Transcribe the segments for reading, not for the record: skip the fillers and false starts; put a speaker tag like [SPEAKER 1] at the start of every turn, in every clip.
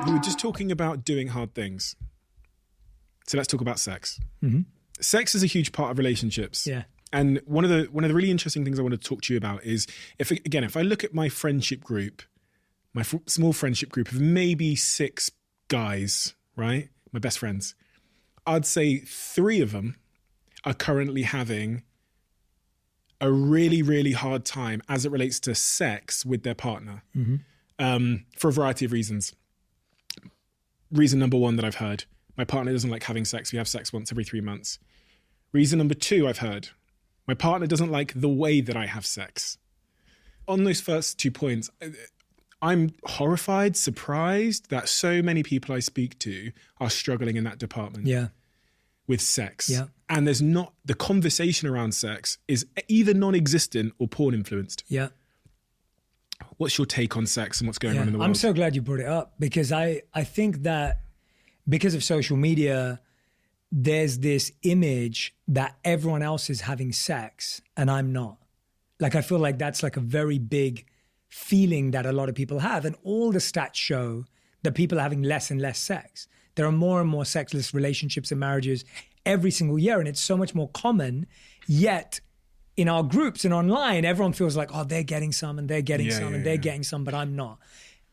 [SPEAKER 1] We were just talking about doing hard things. So let's talk about sex.
[SPEAKER 2] Mm-hmm.
[SPEAKER 1] Sex is a huge part of relationships.
[SPEAKER 2] Yeah.
[SPEAKER 1] And one of the really interesting things I want to talk to you about is, if I look at my friendship group, my small friendship group of maybe 6 guys, right? My best friends, I'd say 3 of them are currently having a really, really hard time as it relates to sex with their partner, for a variety of reasons. Reason number 1 that I've heard, my partner doesn't like having sex. We have sex once every 3 months. Reason number 2 I've heard, my partner doesn't like the way that I have sex. On those first 2 points, I'm horrified, surprised that so many people I speak to are struggling in that department with sex.
[SPEAKER 2] Yeah.
[SPEAKER 1] And there's not, the conversation around sex is either non-existent or porn influenced.
[SPEAKER 2] Yeah.
[SPEAKER 1] What's your take on sex and what's going on in the world?
[SPEAKER 2] I'm so glad you brought it up, because I think that because of social media, there's this image that everyone else is having sex and I'm not. Like, I feel like that's like a very big feeling that a lot of people have. And all the stats show that people are having less and less sex. There are more and more sexless relationships and marriages every single year. And it's so much more common. Yet in our groups and online, everyone feels like, oh, they're getting some and they're getting some and they're getting some, but I'm not.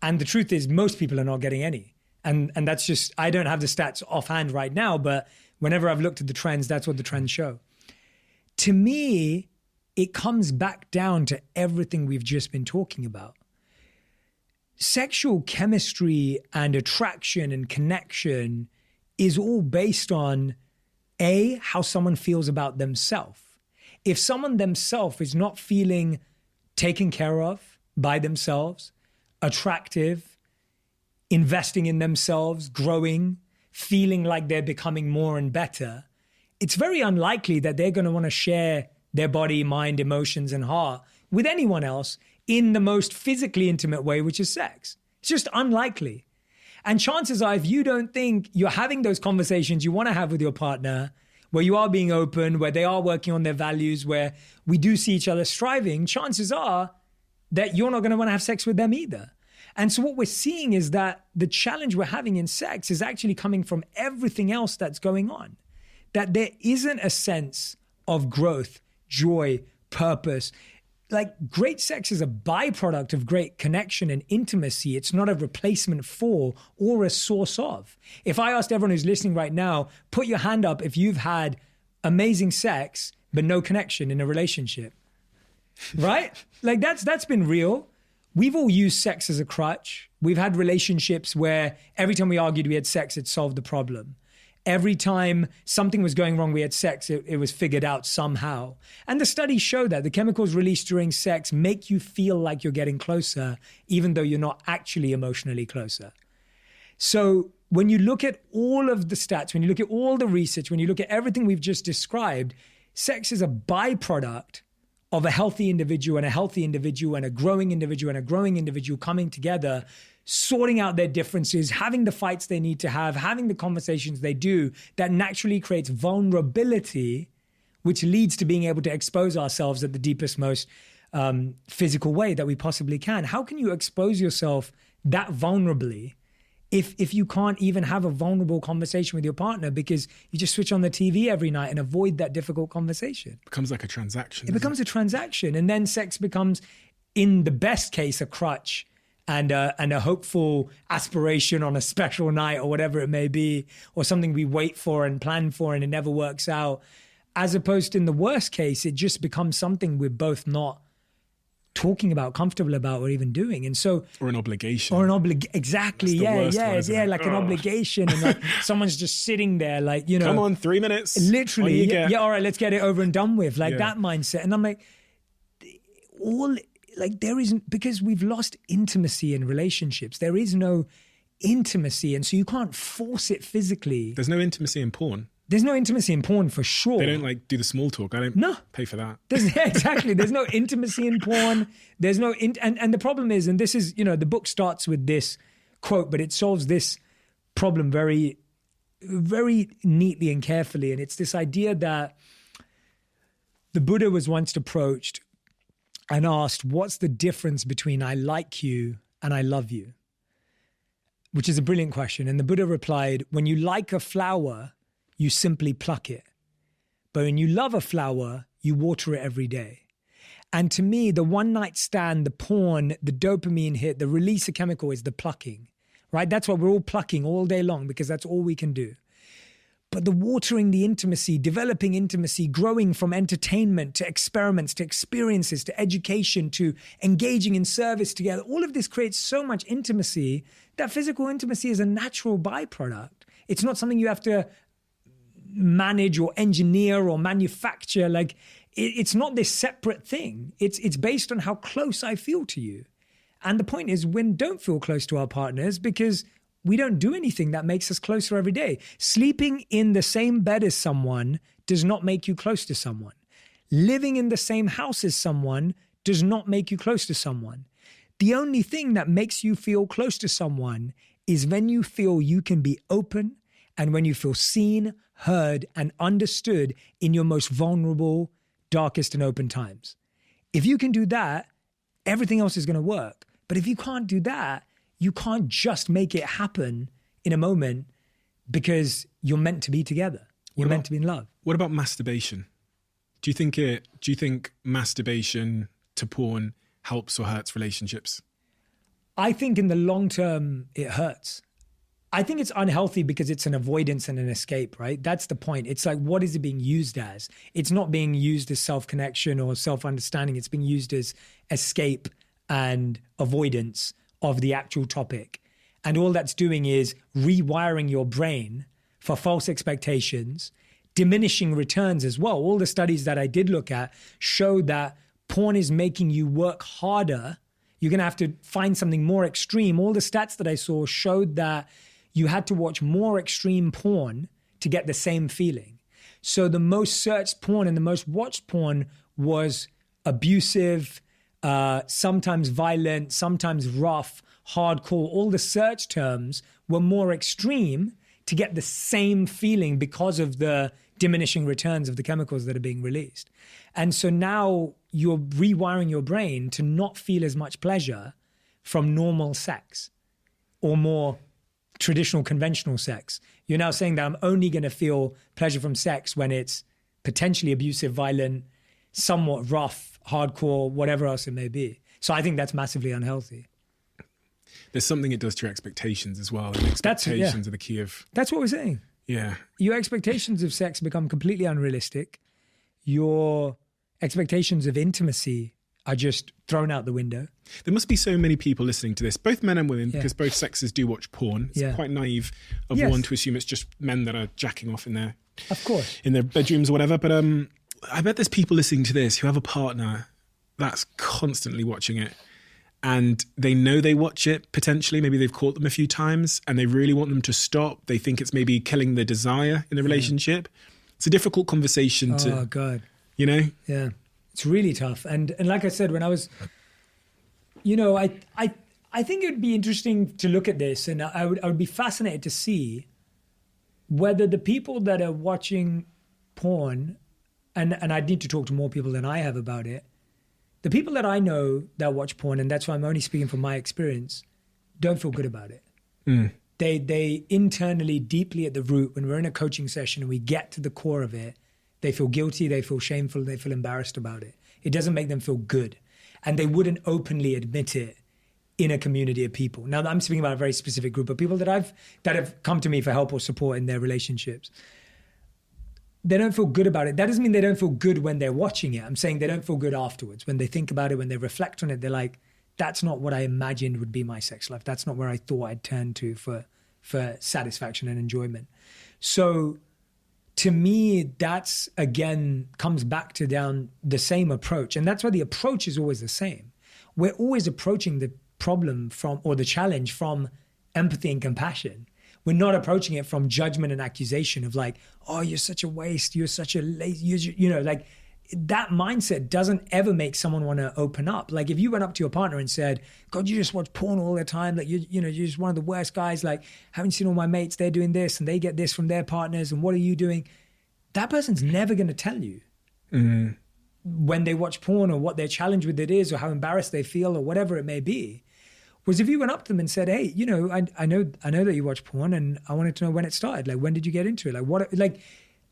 [SPEAKER 2] And the truth is most people are not getting any. And that's just, I don't have the stats offhand right now, but whenever I've looked at the trends, that's what the trends show. To me, it comes back down to everything we've just been talking about. Sexual chemistry and attraction and connection is all based on how someone feels about themselves. If someone themselves is not feeling taken care of by themselves, attractive, investing in themselves, growing, feeling like they're becoming more and better, it's very unlikely that they're going to want to share their body, mind, emotions, and heart with anyone else in the most physically intimate way, which is sex. It's just unlikely. And chances are, if you don't think you're having those conversations you want to have with your partner, where you are being open, where they are working on their values, where we do see each other striving, chances are that you're not going to want to have sex with them either. And so what we're seeing is that the challenge we're having in sex is actually coming from everything else that's going on. That there isn't a sense of growth, joy, purpose. Like, great sex is a byproduct of great connection and intimacy. It's not a replacement for or a source of. If I asked everyone who's listening right now, put your hand up if you've had amazing sex but no connection in a relationship, right? Like, that's been real. We've all used sex as a crutch. We've had relationships where every time we argued we had sex, it solved the problem. Every time something was going wrong, we had sex, it was figured out somehow. And the studies show that the chemicals released during sex make you feel like you're getting closer, even though you're not actually emotionally closer. So when you look at all of the stats, when you look at all the research, when you look at everything we've just described, sex is a byproduct of a healthy individual and a healthy individual and a growing individual and a growing individual coming together, sorting out their differences, having the fights they need to have, having the conversations they do, that naturally creates vulnerability, which leads to being able to expose ourselves at the deepest, most physical way that we possibly can. How can you expose yourself that vulnerably if you can't even have a vulnerable conversation with your partner because you just switch on the TV every night and avoid that difficult conversation?
[SPEAKER 1] It becomes like a transaction.
[SPEAKER 2] It becomes a transaction. And then sex becomes, in the best case, a crutch and a hopeful aspiration on a special night or whatever it may be, or something we wait for and plan for and it never works out. As opposed to, in the worst case, it just becomes something we're both not talking about, comfortable about, or even doing. And so,
[SPEAKER 1] or an obligation.
[SPEAKER 2] Exactly. Like an obligation. And like someone's just sitting there like, you know,
[SPEAKER 1] come on, 3 minutes.
[SPEAKER 2] Literally. Yeah, all right, let's get it over and done with. Like that mindset. And I'm like, there isn't, because we've lost intimacy in relationships. There is no intimacy. And so you can't force it physically.
[SPEAKER 1] There's no intimacy in porn.
[SPEAKER 2] There's no intimacy in porn, for sure.
[SPEAKER 1] They don't like do the small talk. I don't pay for that.
[SPEAKER 2] Exactly. There's no intimacy in porn. There's no, and the problem is, and this is, you know, the book starts with this quote, but it solves this problem very, very neatly and carefully. And it's this idea that the Buddha was once approached and asked, what's the difference between I like you and I love you? Which is a brilliant question. And the Buddha replied, when you like a flower, you simply pluck it. But when you love a flower, you water it every day. And to me, the one night stand, the porn, the dopamine hit, the release of chemical is the plucking, right? That's what we're all plucking all day long because that's all we can do. But the watering, the intimacy, developing intimacy, growing from entertainment to experiments, to experiences, to education, to engaging in service together, all of this creates so much intimacy that physical intimacy is a natural byproduct. It's not something you have to manage or engineer or manufacture. Like, it's not this separate thing. It's based on how close I feel to you. And the point is, we don't feel close to our partners because we don't do anything that makes us closer every day. Sleeping in the same bed as someone does not make you close to someone. Living in the same house as someone does not make you close to someone. The only thing that makes you feel close to someone is when you feel you can be open and when you feel seen, heard, and understood in your most vulnerable, darkest, and open times. If you can do that, everything else is going to work. But if you can't do that, you can't just make it happen in a moment because you're meant to be together. You're meant to be in love.
[SPEAKER 1] What about masturbation? Do you think masturbation to porn helps or hurts relationships?
[SPEAKER 2] I think in the long term, it hurts. I think it's unhealthy because it's an avoidance and an escape, right? That's the point. It's like, what is it being used as? It's not being used as self-connection or self-understanding. It's being used as escape and avoidance of the actual topic. And all that's doing is rewiring your brain for false expectations, diminishing returns as well. All the studies that I did look at showed that porn is making you work harder. You're going to have to find something more extreme. All the stats that I saw showed that you had to watch more extreme porn to get the same feeling. So the most searched porn and the most watched porn was abusive, sometimes violent, sometimes rough, hardcore. All the search terms were more extreme to get the same feeling because of the diminishing returns of the chemicals that are being released. And so now you're rewiring your brain to not feel as much pleasure from normal sex or more traditional, conventional sex. You're now saying that I'm only going to feel pleasure from sex when it's potentially abusive, violent, somewhat rough, hardcore, whatever else it may be. So I think that's massively unhealthy.
[SPEAKER 1] There's something it does to your expectations as well. And expectations are the key of...
[SPEAKER 2] That's what we're saying.
[SPEAKER 1] Yeah.
[SPEAKER 2] Your expectations of sex become completely unrealistic. Your expectations of intimacy are just thrown out the window.
[SPEAKER 1] There must be so many people listening to this, both men and women, because both sexes do watch porn. It's quite naive of one to assume it's just men that are jacking off in their...
[SPEAKER 2] Of course.
[SPEAKER 1] In their bedrooms or whatever. But I bet there's people listening to this who have a partner that's constantly watching it. And they know they watch it potentially. Maybe they've caught them a few times and they really want them to stop. They think it's maybe killing the desire in the relationship. It's a difficult conversation to...
[SPEAKER 2] Oh, God.
[SPEAKER 1] You know?
[SPEAKER 2] Yeah. It's really tough. And like I said, when I was... You know, I think it would be interesting to look at this, and I would be fascinated to see whether the people that are watching porn, and I need to talk to more people than I have about it, the people that I know that watch porn, and that's why I'm only speaking from my experience, don't feel good about it. They internally, deeply at the root, when we're in a coaching session and we get to the core of it, they feel guilty, they feel shameful, they feel embarrassed about it. It doesn't make them feel good. And they wouldn't openly admit it in a community of people. Now, I'm speaking about a very specific group of people that have come to me for help or support in their relationships. They don't feel good about it. That doesn't mean they don't feel good when they're watching it. I'm saying they don't feel good afterwards. When they think about it, when they reflect on it, they're like, that's not what I imagined would be my sex life. That's not where I thought I'd turn to for satisfaction and enjoyment. So to me, that's, again, comes back to down the same approach. And that's why the approach is always the same. We're always approaching the problem from, or the challenge from, empathy and compassion. We're not approaching it from judgment and accusation of like, oh, you're such a waste, you're such a lazy, you know, like that mindset doesn't ever make someone want to open up. Like if you went up to your partner and said, God, you just watch porn all the time. Like, you're just one of the worst guys. Like, haven't you seen all my mates? They're doing this and they get this from their partners. And what are you doing? That person's never going to tell you. when they watch porn, or what their challenge with it is, or how embarrassed they feel, or whatever it may be, was if you went up to them and said, hey, you know, I know that you watch porn, and I wanted to know when it started. Like, when did you get into it? Like, what, like,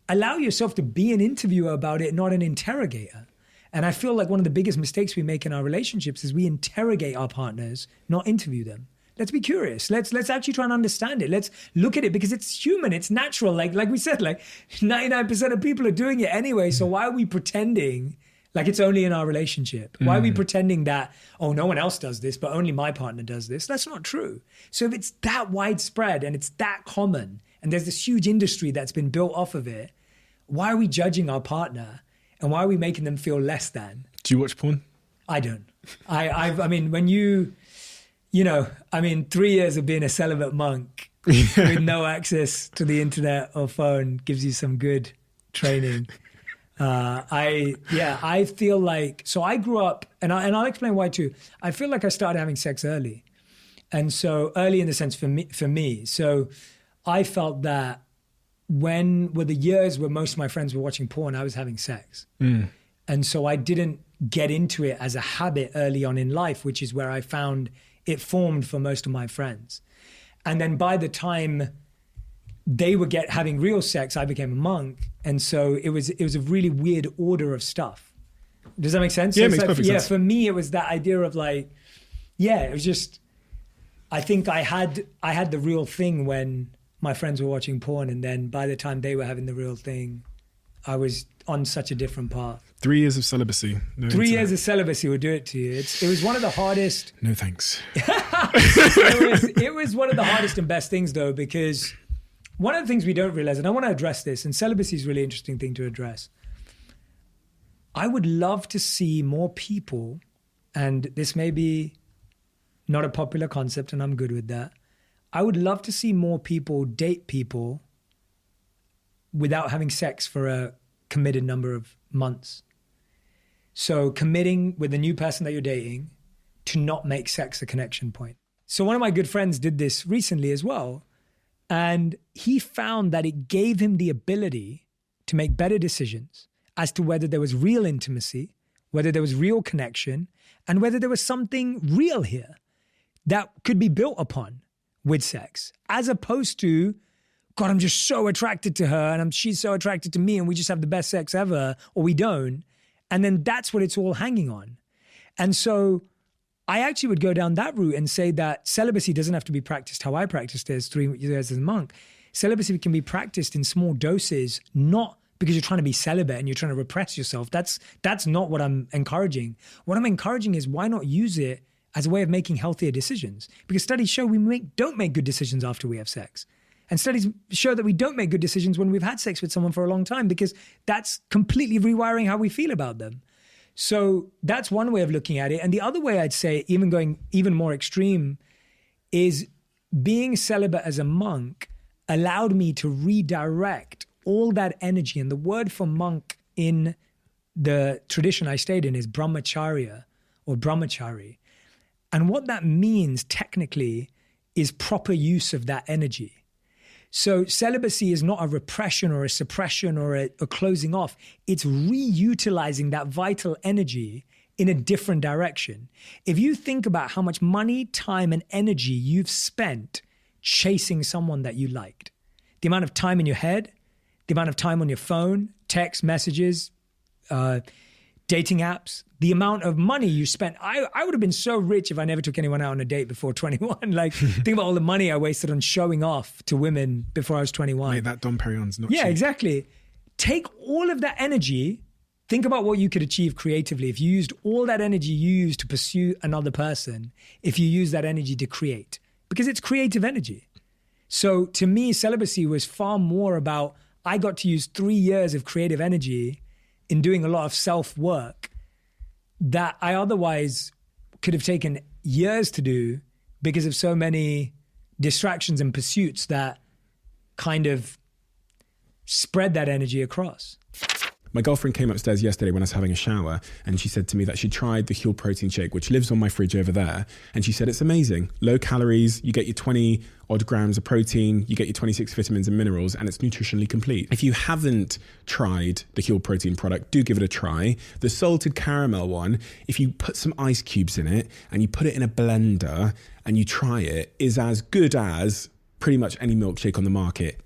[SPEAKER 2] allow yourself to be an interviewer about it, not an interrogator. And I feel like one of the biggest mistakes we make in our relationships is we interrogate our partners, not interview them. Let's be curious. Let's actually try and understand it. Let's look at it, because it's human. It's natural. Like we said, like 99% of people are doing it anyway. So why are we pretending like it's only in our relationship? Why are we pretending that, oh, no one else does this, but only my partner does this? That's not true. So if it's that widespread and it's that common, and there's this huge industry that's been built off of it, why are we judging our partner? And why are we making them feel less than?
[SPEAKER 1] Do you watch porn?
[SPEAKER 2] I don't. I mean, when you know, I mean, 3 years of being a celibate monk with no access to the internet or phone gives you some good training. I feel like, so I grew up, and I'll explain why too. I feel like I started having sex early. And so early in the sense for me. So I felt that when were the years where most of my friends were watching porn, I was having sex. And so I didn't get into it as a habit early on in life, which is where I found it formed for most of my friends. And then by the time they were having real sex, I became a monk. And so it was a really weird order of stuff. Does that make sense?
[SPEAKER 1] Yeah,
[SPEAKER 2] so
[SPEAKER 1] it makes perfect sense.
[SPEAKER 2] Yeah, for me, it was that idea of like, yeah, it was just, I think I had the real thing when my friends were watching porn, and then by the time they were having the real thing, I was on such a different path.
[SPEAKER 1] 3 years of celibacy. No
[SPEAKER 2] 3 years of celibacy would do it to you. It was one of the hardest.
[SPEAKER 1] No thanks.
[SPEAKER 2] It was one of the hardest and best things, though, because one of the things we don't realize, and I want to address this, and celibacy is a really interesting thing to address. I would love to see more people, and this may be not a popular concept, and I'm good with that. I would love to see more people date people without having sex for a committed number of months. So committing with the new person that you're dating to not make sex a connection point. So one of my good friends did this recently as well. And he found that it gave him the ability to make better decisions as to whether there was real intimacy, whether there was real connection, and whether there was something real here that could be built upon with sex, as opposed to, God, I'm just so attracted to her, and she's so attracted to me, and we just have the best sex ever, or we don't. And then that's what it's all hanging on. And so I actually would go down that route and say that celibacy doesn't have to be practiced how I practiced it as 3 years as a monk. Celibacy can be practiced in small doses, not because you're trying to be celibate and you're trying to repress yourself. That's not what I'm encouraging. What I'm encouraging is, why not use it as a way of making healthier decisions? Because studies show we don't make good decisions after we have sex. And studies show that we don't make good decisions when we've had sex with someone for a long time, because that's completely rewiring how we feel about them. So that's one way of looking at it. And the other way, I'd say, even going even more extreme, is being celibate as a monk allowed me to redirect all that energy. And the word for monk in the tradition I stayed in is brahmacharya or brahmachari. And what that means technically is proper use of that energy. So celibacy is not a repression or a suppression or a closing off. It's reutilizing that vital energy in a different direction. If you think about how much money, time, and energy you've spent chasing someone that you liked, the amount of time in your head, the amount of time on your phone, text messages, dating apps, the amount of money you spent. I would have been so rich if I never took anyone out on a date before 21. Like, think about all the money I wasted on showing off to women before I was 21.
[SPEAKER 1] Mate, that Dom Perignon's not
[SPEAKER 2] Yeah,
[SPEAKER 1] cheap.
[SPEAKER 2] exactly. Take all of that energy. Think about what you could achieve creatively if you used all that energy you used to pursue another person, if you use that energy to create, because it's creative energy. So to me, celibacy was far more about, I got to use 3 years of creative energy in doing a lot of self-work that I otherwise could have taken years to do because of so many distractions and pursuits that kind of spread that energy across.
[SPEAKER 1] My girlfriend came upstairs yesterday when I was having a shower, and she said to me that she tried the Huel protein shake, which lives on my fridge over there. And she said it's amazing. Low calories, you get your 20 odd grams of protein, you get your 26 vitamins and minerals, and it's nutritionally complete. If you haven't tried the Huel protein product, do give it a try. The salted caramel one, if you put some ice cubes in it and you put it in a blender and you try it, is as good as pretty much any milkshake on the market.